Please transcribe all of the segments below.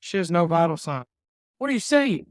She has no vital sign. What are you saying?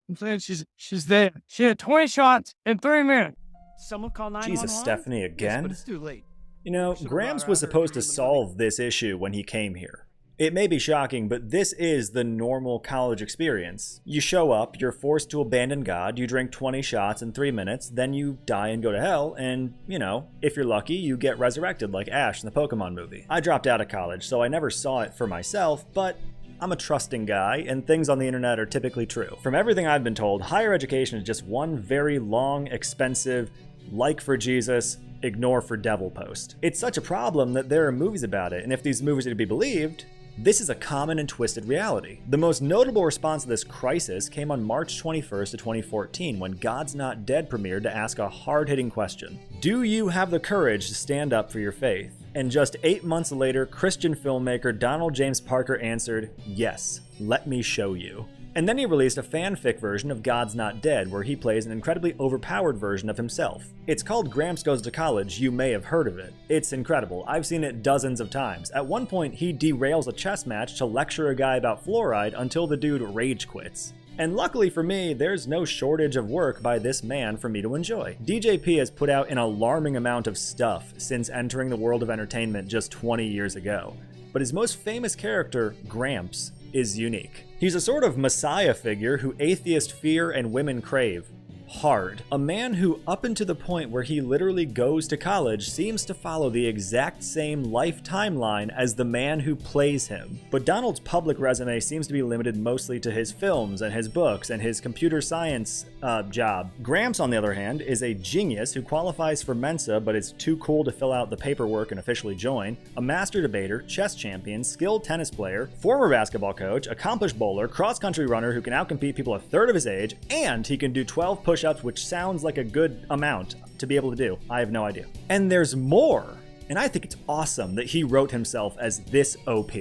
I'm saying she's dead. She had 20 shots in 3 minutes. Someone call 911? Jesus, Stephanie, Yes, again? but it's too late. You know, Gramps was supposed to solve this issue when he came here. It may be shocking, but this is the normal college experience. You show up, you're forced to abandon God, you drink 20 shots in 3 minutes, then you die and go to hell, and, you know, if you're lucky, you get resurrected like Ash in the Pokemon movie. I dropped out of college, so I never saw it for myself, but I'm a trusting guy, and things on the internet are typically true. From everything I've been told, higher education is just one very long, expensive, like for Jesus, ignore for devil post. It's such a problem that there are movies about it, and if these movies are to be believed, this is a common and twisted reality. The most notable response to this crisis came on March 21st of 2014 when God's Not Dead premiered to ask a hard-hitting question. Do you have the courage to stand up for your faith? And just 8 months later, Christian filmmaker Donald James Parker answered, yes, let me show you. And then he released a fanfic version of God's Not Dead where he plays an incredibly overpowered version of himself. It's called Gramps Goes to College. You may have heard of it. It's incredible. I've seen it dozens of times. At one point, he derails a chess match to lecture a guy about fluoride until the dude rage quits. And luckily for me, there's no shortage of work by this man for me to enjoy. DJP has put out an alarming amount of stuff since entering the world of entertainment just 20 years ago. But his most famous character, Gramps, is unique. He's a sort of messiah figure who atheists fear and women crave. Hard. A man who, up until the point where he literally goes to college, seems to follow the exact same life timeline as the man who plays him. But Donald's public resume seems to be limited mostly to his films and his books and his computer science job. Gramps, on the other hand, is a genius who qualifies for Mensa but is too cool to fill out the paperwork and officially join, a master debater, chess champion, skilled tennis player, former basketball coach, accomplished bowler, cross-country runner who can outcompete people a third of his age, and he can do 12 push-ups, which sounds like a good amount to be able to do. I have no idea. And there's more. And I think it's awesome that he wrote himself as this OP.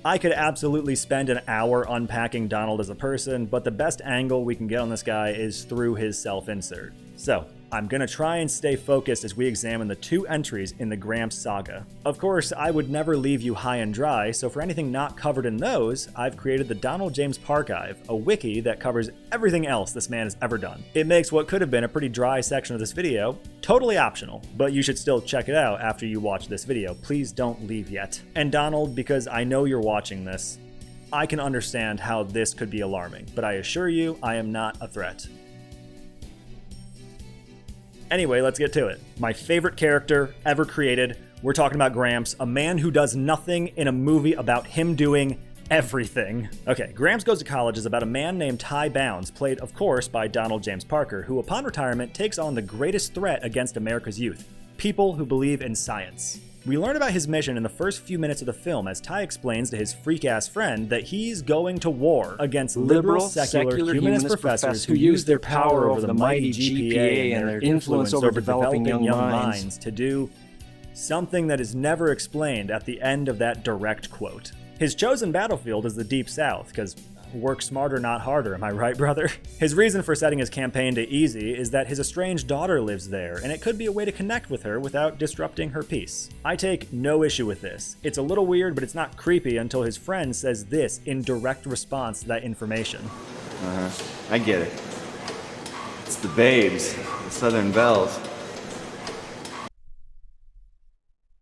I could absolutely spend an hour unpacking Donald as a person, but the best angle we can get on this guy is through his self-insert. So, I'm gonna try and stay focused as we examine the 2 entries in the Gramps saga. Of course, I would never leave you high and dry, so for anything not covered in those, I've created the Donald James Parchive, a wiki that covers everything else this man has ever done. It makes what could have been a pretty dry section of this video totally optional, but you should still check it out after you watch this video. Please don't leave yet. And Donald, because I know you're watching this, I can understand how this could be alarming, but I assure you, I am not a threat. Anyway, let's get to it. My favorite character ever created. We're talking about Gramps, a man who does nothing in a movie about him doing everything. Okay, Gramps Goes to College is about a man named Ty Bounds, played, of course, by Donald James Parker, who upon retirement takes on the greatest threat against America's youth, people who believe in science. We learn about his mission in the first few minutes of the film as Ty explains to his freak-ass friend that he's going to war against liberal, secular humanist professors who use their power over the mighty GPA and their influence over developing young minds to do something that is never explained at the end of that direct quote. His chosen battlefield is the Deep South, because work smarter, not harder, am I right, brother? His reason for setting his campaign to easy is that his estranged daughter lives there, and it could be a way to connect with her without disrupting her peace. I take no issue with this. It's a little weird, but it's not creepy until his friend says this in direct response to that information. I get it. It's the babes, the Southern Belles.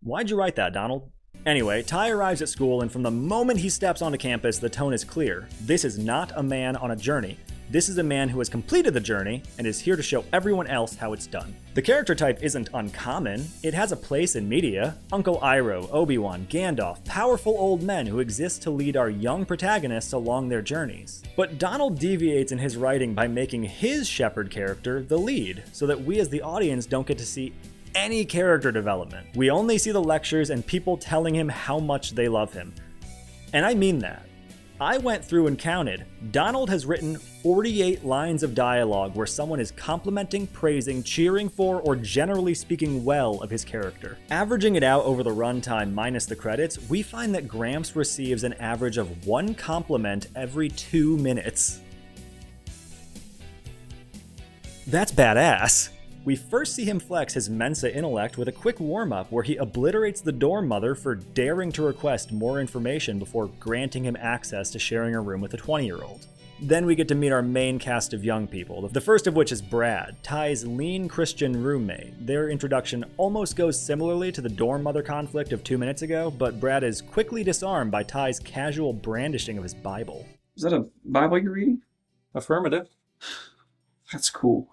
Why'd you write that, Donald? Anyway, Ty arrives at school, and from the moment he steps onto campus, the tone is clear. This is not a man on a journey. This is a man who has completed the journey and is here to show everyone else how it's done. The character type isn't uncommon. It has a place in media. Uncle Iroh, Obi-Wan, Gandalf, powerful old men who exist to lead our young protagonists along their journeys. But Donald deviates in his writing by making his shepherd character the lead, so that we as the audience don't get to see any character development. We only see the lectures and people telling him how much they love him. And I mean that. I went through and counted. Donald has written 48 lines of dialogue where someone is complimenting, praising, cheering for, or generally speaking well of his character. Averaging it out over the runtime minus the credits, we find that Gramps receives an average of 1 compliment every 2 minutes. That's badass. We first see him flex his Mensa intellect with a quick warm-up where he obliterates the dorm mother for daring to request more information before granting him access to sharing a room with a 20-year-old. Then we get to meet our main cast of young people, the first of which is Brad, Ty's lean Christian roommate. Their introduction almost goes similarly to the dorm mother conflict of 2 minutes ago, but Brad is quickly disarmed by Ty's casual brandishing of his Bible. Is that a Bible you're reading? Affirmative. That's cool.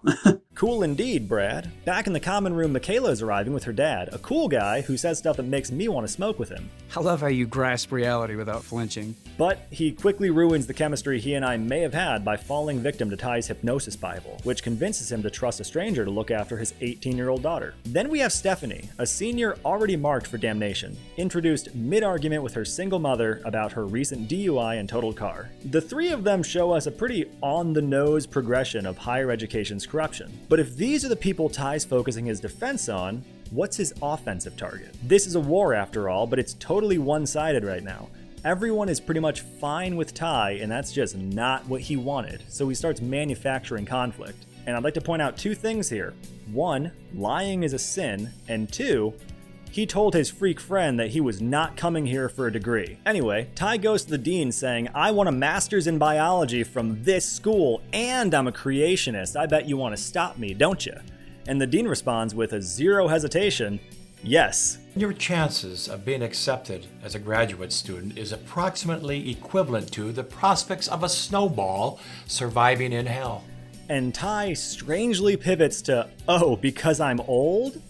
Cool indeed, Brad. Back in the common room, Michaela is arriving with her dad, a cool guy who says stuff that makes me want to smoke with him. I love how you grasp reality without flinching. But he quickly ruins the chemistry he and I may have had by falling victim to Ty's hypnosis Bible, which convinces him to trust a stranger to look after his 18-year-old daughter. Then we have Stephanie, a senior already marked for damnation, introduced mid-argument with her single mother about her recent DUI and totaled car. The three of them show us a pretty on-the-nose progression of higher education's corruption. But if these are the people Ty's focusing his defense on, what's his offensive target? This is a war after all, but it's totally one-sided right now. Everyone is pretty much fine with Ty, and that's just not what he wanted, so he starts manufacturing conflict. And I'd like to point out two things here. One, lying is a sin, and two, he told his freak friend that he was not coming here for a degree. Anyway, Ty goes to the dean saying, "I want a master's in biology from this school, and I'm a creationist. I bet you want to stop me, don't you?" And the dean responds with a zero hesitation, "Yes." Your chances of being accepted as a graduate student is approximately equivalent to the prospects of a snowball surviving in hell. And Ty strangely pivots to, "Oh, because I'm old?"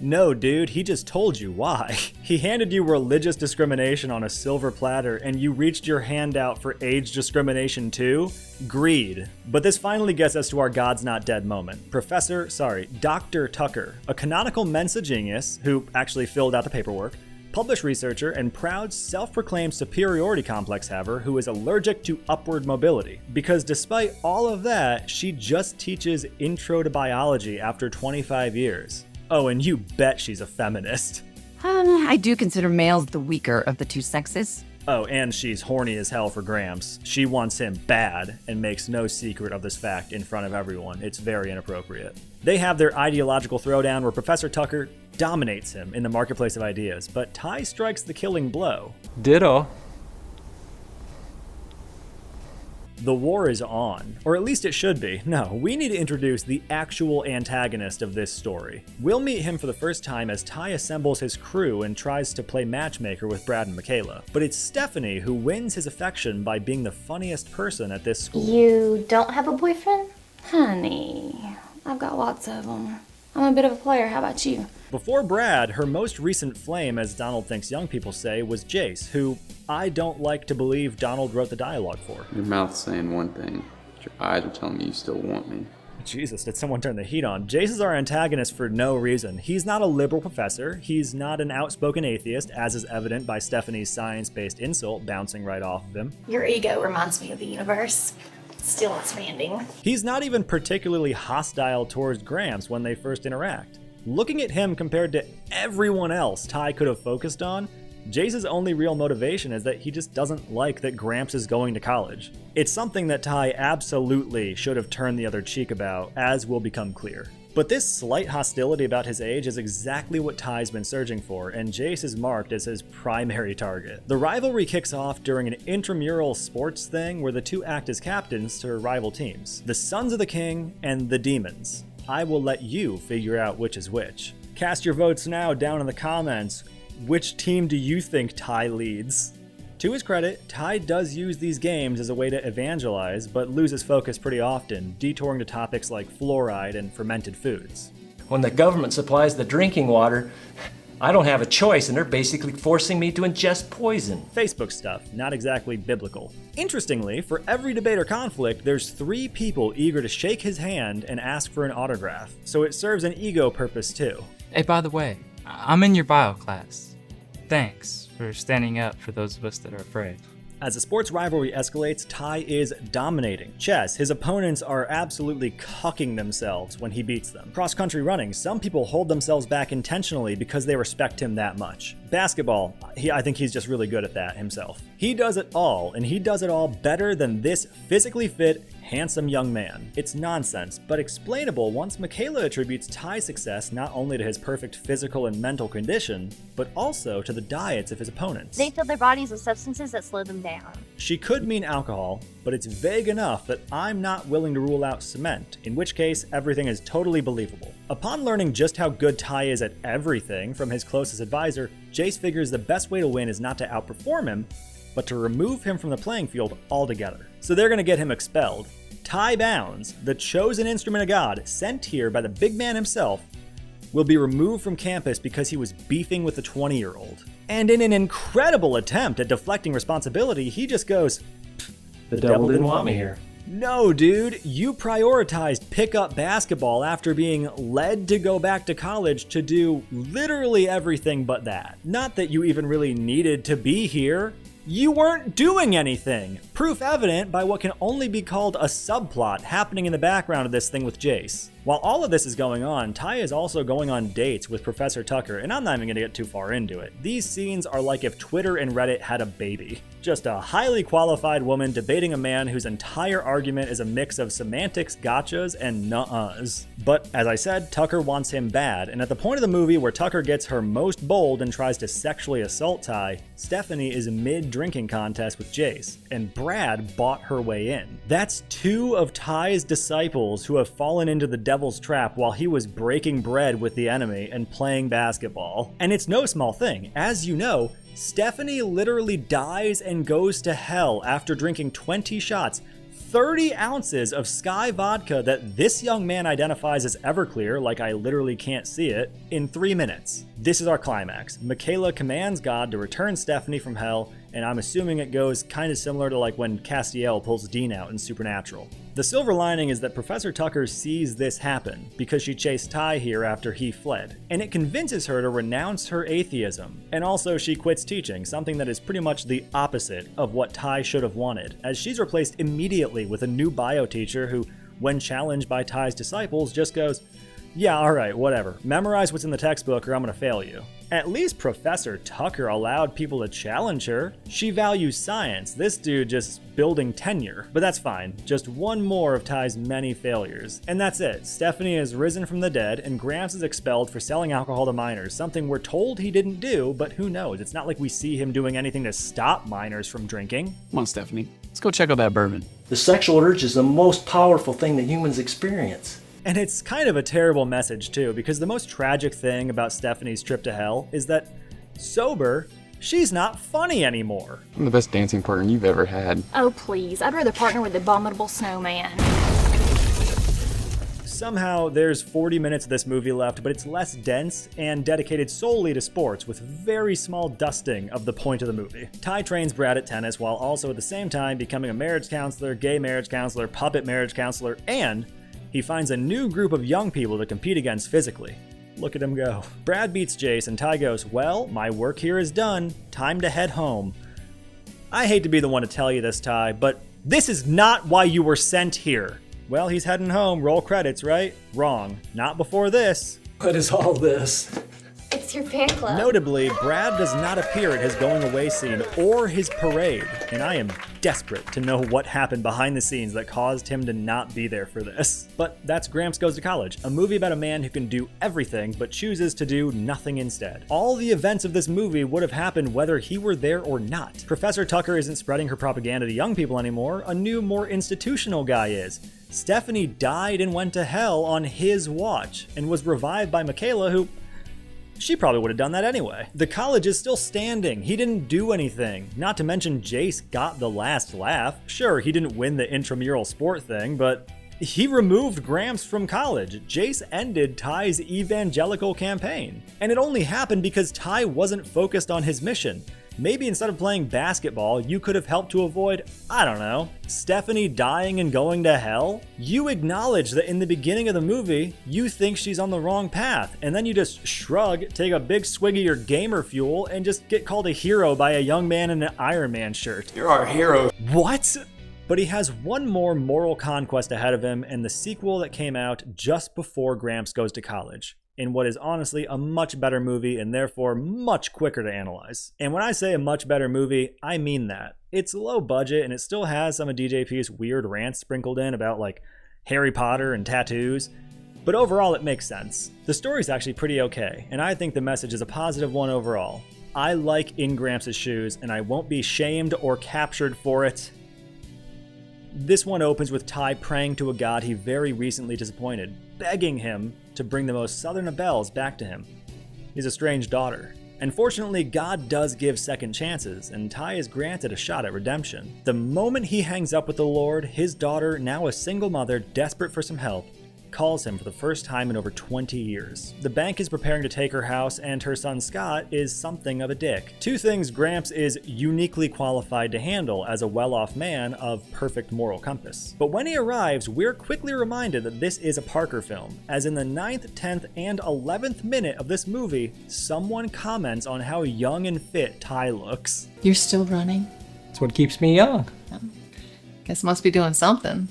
No, dude, he just told you why. He handed you religious discrimination on a silver platter, and you reached your hand out for age discrimination too? Greed. But this finally gets us to our God's Not Dead moment. Dr. Tucker, a canonical Mensa genius, who actually filled out the paperwork, published researcher, and proud self-proclaimed superiority complex haver who is allergic to upward mobility. Because despite all of that, she just teaches intro to biology after 25 years. Oh, and you bet she's a feminist. I do consider males the weaker of the two sexes. Oh, and she's horny as hell for Gramps. She wants him bad and makes no secret of this fact in front of everyone. It's very inappropriate. They have their ideological throwdown where Professor Tucker dominates him in the marketplace of ideas, but Ty strikes the killing blow. Ditto. The war is on, or at least it should be. No, we need to introduce the actual antagonist of this story. We'll meet him for the first time as Ty assembles his crew and tries to play matchmaker with Brad and Michaela. But it's Stephanie who wins his affection by being the funniest person at this school. You don't have a boyfriend? Honey, I've got lots of them. I'm a bit of a player, how about you? Before Brad, her most recent flame, as Donald thinks young people say, was Jace, who I don't like to believe Donald wrote the dialogue for. Your mouth's saying one thing, but your eyes are telling me you still want me. Jesus, did someone turn the heat on? Jace is our antagonist for no reason. He's not a liberal professor, he's not an outspoken atheist, as is evident by Stephanie's science-based insult bouncing right off of him. Your ego reminds me of the universe. Still expanding. He's not even particularly hostile towards Gramps when they first interact. Looking at him compared to everyone else Ty could have focused on, Jace's only real motivation is that he just doesn't like that Gramps is going to college. It's something that Ty absolutely should have turned the other cheek about, as will become clear. But this slight hostility about his age is exactly what Ty's been searching for, and Jace is marked as his primary target. The rivalry kicks off during an intramural sports thing where the two act as captains to rival teams. The Sons of the King and the Demons. I will let you figure out which is which. Cast your votes now down in the comments. Which team do you think Ty leads? To his credit, Ty does use these games as a way to evangelize, but loses focus pretty often, detouring to topics like fluoride and fermented foods. When the government supplies the drinking water, I don't have a choice, and they're basically forcing me to ingest poison. Facebook stuff, not exactly biblical. Interestingly, for every debate or conflict, there's 3 people eager to shake his hand and ask for an autograph, so it serves an ego purpose too. Hey, by the way, I'm in your bio class. Thanks for standing up for those of us that are afraid. As the sports rivalry escalates, Ty is dominating. Chess, his opponents are absolutely cucking themselves when he beats them. Cross-country running, some people hold themselves back intentionally because they respect him that much. Basketball, I think he's just really good at that himself. He does it all, and he does it all better than this physically fit, handsome young man. It's nonsense, but explainable once Michaela attributes Ty's success not only to his perfect physical and mental condition, but also to the diets of his opponents. They fill their bodies with substances that slow them down. She could mean alcohol, but it's vague enough that I'm not willing to rule out cement, in which case everything is totally believable. Upon learning just how good Ty is at everything from his closest advisor, Jace figures the best way to win is not to outperform him, but to remove him from the playing field altogether. So they're gonna get him expelled. Ty Bounds, the chosen instrument of God, sent here by the big man himself, will be removed from campus because he was beefing with the 20-year-old. And in an incredible attempt at deflecting responsibility, he just goes, The devil didn't want me here. No, dude, you prioritized pickup basketball after being led to go back to college to do literally everything but that. Not that you even really needed to be here. You weren't doing anything. Proof evident by what can only be called a subplot happening in the background of this thing with Jace. While all of this is going on, Ty is also going on dates with Professor Tucker, and I'm not even gonna get too far into it. These scenes are like if Twitter and Reddit had a baby. Just a highly qualified woman debating a man whose entire argument is a mix of semantics, gotchas, and nuh-uhs. But as I said, Tucker wants him bad, and at the point of the movie where Tucker gets her most bold and tries to sexually assault Ty, Stephanie is mid-drinking contest with Jace, and Brad bought her way in. That's two of Ty's disciples who have fallen into the devil's trap while he was breaking bread with the enemy and playing basketball. And it's no small thing. As you know, Stephanie literally dies and goes to hell after drinking 20 shots, 30 ounces of Sky vodka that this young man identifies as Everclear, like I literally can't see it, in 3 minutes. This is our climax. Michaela commands God to return Stephanie from hell, and I'm assuming it goes kind of similar to like when Castiel pulls Dean out in Supernatural. The silver lining is that Professor Tucker sees this happen because she chased Ty here after he fled, and it convinces her to renounce her atheism. And also she quits teaching, something that is pretty much the opposite of what Ty should have wanted, as she's replaced immediately with a new bio teacher who, when challenged by Ty's disciples, just goes, yeah, alright, whatever. Memorize what's in the textbook or I'm gonna fail you. At least Professor Tucker allowed people to challenge her. She values science. This dude just building tenure. But that's fine. Just one more of Ty's many failures. And that's it. Stephanie has risen from the dead, and Gramps is expelled for selling alcohol to minors, something we're told he didn't do, but who knows? It's not like we see him doing anything to stop minors from drinking. Come on, Stephanie. Let's go check out that bourbon. The sexual urge is the most powerful thing that humans experience. And it's kind of a terrible message too, because the most tragic thing about Stephanie's trip to hell is that, sober, she's not funny anymore. I'm the best dancing partner you've ever had. Oh please, I'd rather partner with the abominable snowman. Somehow there's 40 minutes of this movie left, but it's less dense and dedicated solely to sports, with very small dusting of the point of the movie. Ty trains Brad at tennis while also at the same time becoming a marriage counselor, gay marriage counselor, puppet marriage counselor, and he finds a new group of young people to compete against physically. Look at him go. Brad beats Jace and Ty goes, well, my work here is done. Time to head home. I hate to be the one to tell you this, Ty, but this is not why you were sent here. Well, he's heading home. Roll credits, right? Wrong. Not before this. What is all this? It's your fan club. Notably, Brad does not appear at his going away scene or his parade, and I am desperate to know what happened behind the scenes that caused him to not be there for this. But that's Gramps Goes to College, a movie about a man who can do everything but chooses to do nothing instead. All the events of this movie would have happened whether he were there or not. Professor Tucker isn't spreading her propaganda to young people anymore, a new, more institutional guy is. Stephanie died and went to hell on his watch, and was revived by Michaela, who she probably would have done that anyway. The college is still standing. He didn't do anything. Not to mention Jace got the last laugh. Sure, he didn't win the intramural sport thing, but he removed Gramps from college. Jace ended Ty's evangelical campaign. And it only happened because Ty wasn't focused on his mission. Maybe instead of playing basketball, you could have helped to avoid, I don't know, Stephanie dying and going to hell? You acknowledge that in the beginning of the movie, you think she's on the wrong path, and then you just shrug, take a big swig of your gamer fuel, and just get called a hero by a young man in an Iron Man shirt. You're our hero. What? But he has one more moral conquest ahead of him in the sequel that came out just before Gramps Goes to College. in what is honestly a much better movie and therefore much quicker to analyze. And when I say a much better movie, I mean that. It's low budget and it still has some of DJP's weird rants sprinkled in about like Harry Potter and tattoos, but overall it makes sense. The story's actually pretty okay, and I think the message is a positive one overall. I like In Gramps' Shoes, and I won't be shamed or captured for it. This one opens with Ty praying to a god he very recently disappointed, begging him to bring the most southern of bells back to him, his estranged daughter. And fortunately, God does give second chances, and Ty is granted a shot at redemption. The moment he hangs up with the Lord, his daughter, now a single mother desperate for some help, calls him for the first time in over 20 years. The bank is preparing to take her house, and her son Scott is something of a dick. Two things Gramps is uniquely qualified to handle as a well-off man of perfect moral compass. But when he arrives, we're quickly reminded that this is a Parker film, as in the 9th, 10th, and 11th minute of this movie, someone comments on how young and fit Ty looks. You're still running? That's what keeps me young. Guess must be doing something.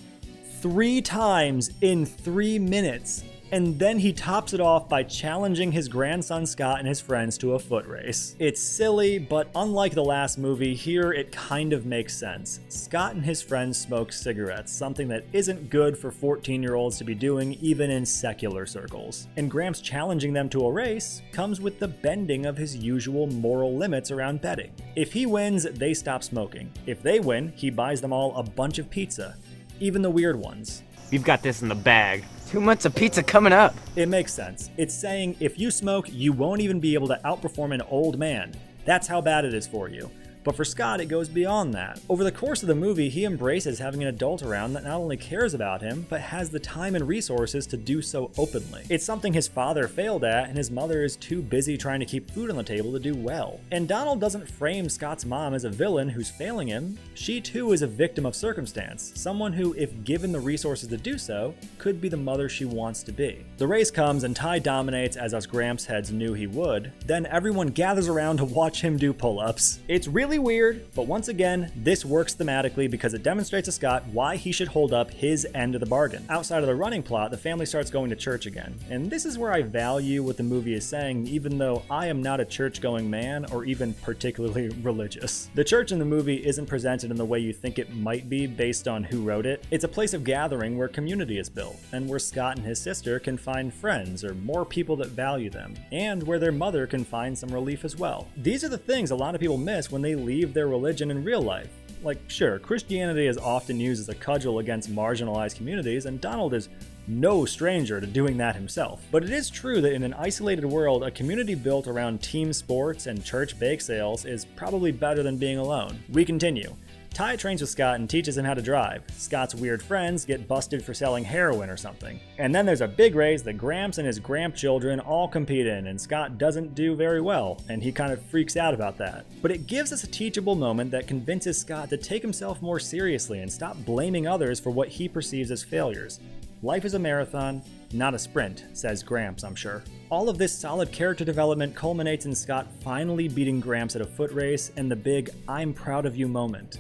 3 times in 3 minutes, and then he tops it off by challenging his grandson Scott and his friends to a foot race. It's silly, but unlike the last movie, here it kind of makes sense. Scott and his friends smoke cigarettes, something that isn't good for 14-year-olds to be doing even in secular circles. And Gramps challenging them to a race comes with the bending of his usual moral limits around betting. If he wins, they stop smoking. If they win, he buys them all a bunch of pizza. Even the weird ones. We've got this in the bag. 2 months of pizza coming up. It makes sense. It's saying if you smoke, you won't even be able to outperform an old man. That's how bad it is for you. But for Scott, it goes beyond that. Over the course of the movie, he embraces having an adult around that not only cares about him, but has the time and resources to do so openly. It's something his father failed at, and his mother is too busy trying to keep food on the table to do well. And Donald doesn't frame Scott's mom as a villain who's failing him. She too is a victim of circumstance, someone who, if given the resources to do so, could be the mother she wants to be. The race comes and Ty dominates as us Gramps heads knew he would. Then everyone gathers around to watch him do pull-ups. It's really weird, but once again, this works thematically because it demonstrates to Scott why he should hold up his end of the bargain. Outside of the running plot, the family starts going to church again, and this is where I value what the movie is saying, even though I am not a church-going man or even particularly religious. The church in the movie isn't presented in the way you think it might be based on who wrote it. It's a place of gathering where community is built, and where Scott and his sister can find friends or more people that value them, and where their mother can find some relief as well. These are the things a lot of people miss when they leave their religion in real life. Like, sure, Christianity is often used as a cudgel against marginalized communities, and Donald is no stranger to doing that himself. But it is true that in an isolated world, a community built around team sports and church bake sales is probably better than being alone. We continue. Ty trains with Scott and teaches him how to drive. Scott's weird friends get busted for selling heroin or something. And then there's a big race that Gramps and his Gramp children all compete in, and Scott doesn't do very well, and he kind of freaks out about that. But it gives us a teachable moment that convinces Scott to take himself more seriously and stop blaming others for what he perceives as failures. Life is a marathon, not a sprint, says Gramps, I'm sure. All of this solid character development culminates in Scott finally beating Gramps at a foot race and the big "I'm proud of you" moment.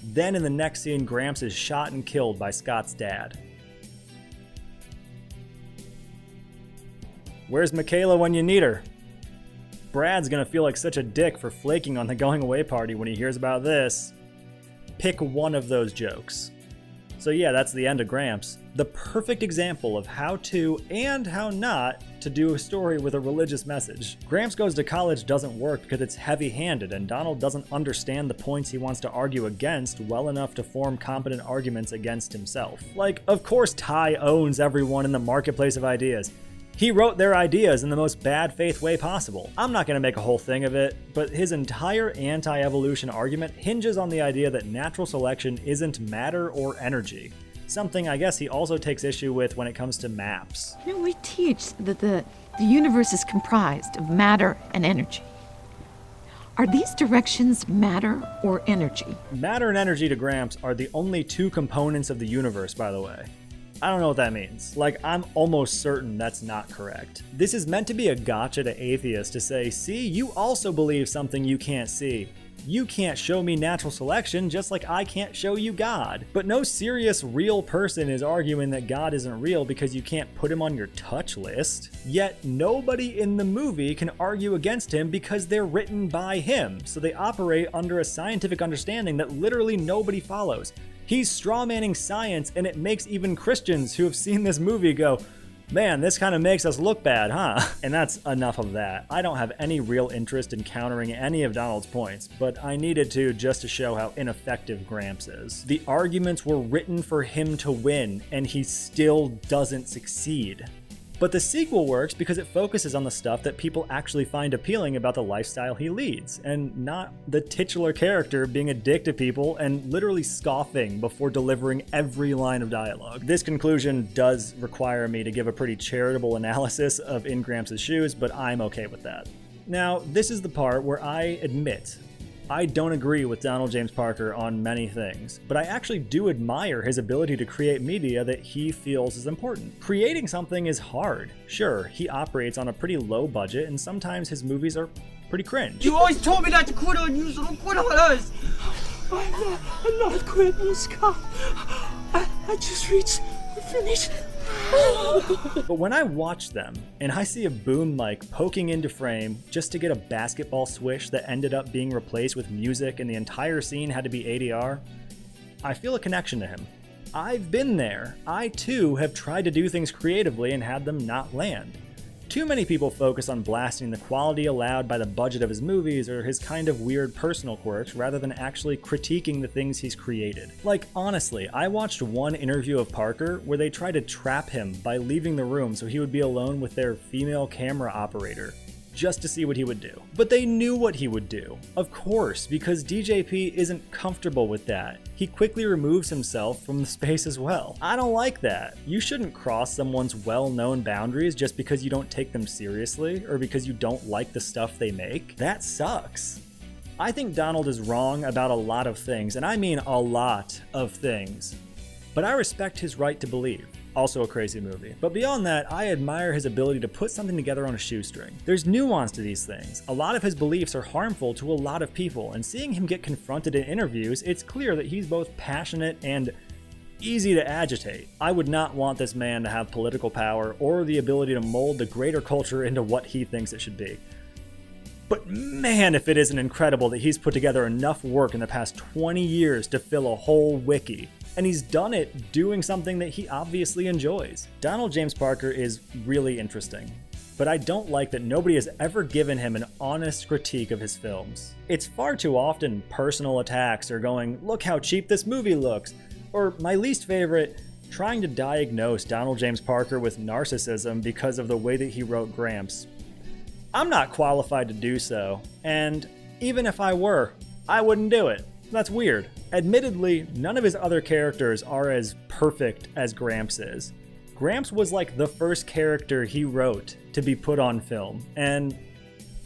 Then in the next scene, Gramps is shot and killed by Scott's dad. Where's Michaela when you need her? Brad's gonna feel like such a dick for flaking on the going away party when he hears about this. Pick one of those jokes. So yeah, that's the end of Gramps. The perfect example of how to, and how not, to do a story with a religious message. Gramps Goes to College doesn't work because it's heavy-handed and Donald doesn't understand the points he wants to argue against well enough to form competent arguments against himself. Like, of course Ty owns everyone in the marketplace of ideas. He wrote their ideas in the most bad faith way possible. I'm not going to make a whole thing of it, but his entire anti-evolution argument hinges on the idea that natural selection isn't matter or energy. Something I guess he also takes issue with when it comes to maps. You know, we teach that the universe is comprised of matter and energy. Are these directions matter or energy? Matter and energy to Gramps are the only two components of the universe, by the way. I don't know what that means. Like, I'm almost certain that's not correct. This is meant to be a gotcha to atheists to say, see, you also believe something you can't see. You can't show me natural selection just like I can't show you God. But no serious real person is arguing that God isn't real because you can't put him on your touch list. Yet nobody in the movie can argue against him because they're written by him, so they operate under a scientific understanding that literally nobody follows. He's strawmanning science, and it makes even Christians who have seen this movie go, man, this kind of makes us look bad, huh? And that's enough of that. I don't have any real interest in countering any of Donald's points, but I needed to just to show how ineffective Gramps is. The arguments were written for him to win, and he still doesn't succeed. But the sequel works because it focuses on the stuff that people actually find appealing about the lifestyle he leads, and not the titular character being a dick to people and literally scoffing before delivering every line of dialogue. This conclusion does require me to give a pretty charitable analysis of In Gramps' Shoes, but I'm okay with that. Now, this is the part where I admit I don't agree with Donald James Parker on many things, but I actually do admire his ability to create media that he feels is important. Creating something is hard. Sure, he operates on a pretty low budget, and sometimes his movies are pretty cringe. You always told me not to quit on you, so don't quit on us. I'm not quitting, Scott. I just reached the finish. But when I watch them, and I see a boom mic poking into frame just to get a basketball swish that ended up being replaced with music and the entire scene had to be ADR, I feel a connection to him. I've been there. I too have tried to do things creatively and had them not land. Too many people focus on blasting the quality allowed by the budget of his movies or his kind of weird personal quirks rather than actually critiquing the things he's created. Like, honestly, I watched one interview of Parker where they tried to trap him by leaving the room so he would be alone with their female camera operator, just to see what he would do. But they knew what he would do. Of course, because DJP isn't comfortable with that. He quickly removes himself from the space as well. I don't like that. You shouldn't cross someone's well-known boundaries just because you don't take them seriously or because you don't like the stuff they make. That sucks. I think Donald is wrong about a lot of things, and I mean a lot of things. But I respect his right to believe. Also a crazy movie. But beyond that, I admire his ability to put something together on a shoestring. There's nuance to these things. A lot of his beliefs are harmful to a lot of people, and seeing him get confronted in interviews, it's clear that he's both passionate and easy to agitate. I would not want this man to have political power or the ability to mold the greater culture into what he thinks it should be. But man, if it isn't incredible that he's put together enough work in the past 20 years to fill a whole wiki. And he's done it doing something that he obviously enjoys. Donald James Parker is really interesting, but I don't like that nobody has ever given him an honest critique of his films. It's far too often personal attacks or going, look how cheap this movie looks, or my least favorite, trying to diagnose Donald James Parker with narcissism because of the way that he wrote Gramps. I'm not qualified to do so, and even if I were, I wouldn't do it. That's weird. Admittedly, none of his other characters are as perfect as Gramps is. Gramps was like the first character he wrote to be put on film, and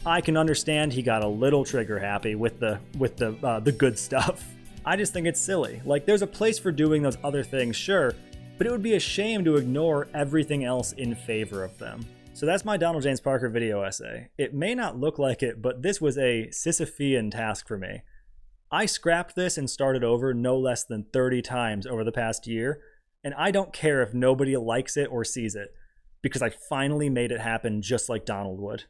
I can understand he got a little trigger happy with the good stuff. I just think it's silly. Like, there's a place for doing those other things, sure, but it would be a shame to ignore everything else in favor of them. So that's my Donald James Parker video essay. It may not look like it, but this was a Sisyphean task for me. I scrapped this and started over no less than 30 times over the past year, and I don't care if nobody likes it or sees it, because I finally made it happen just like Donald would.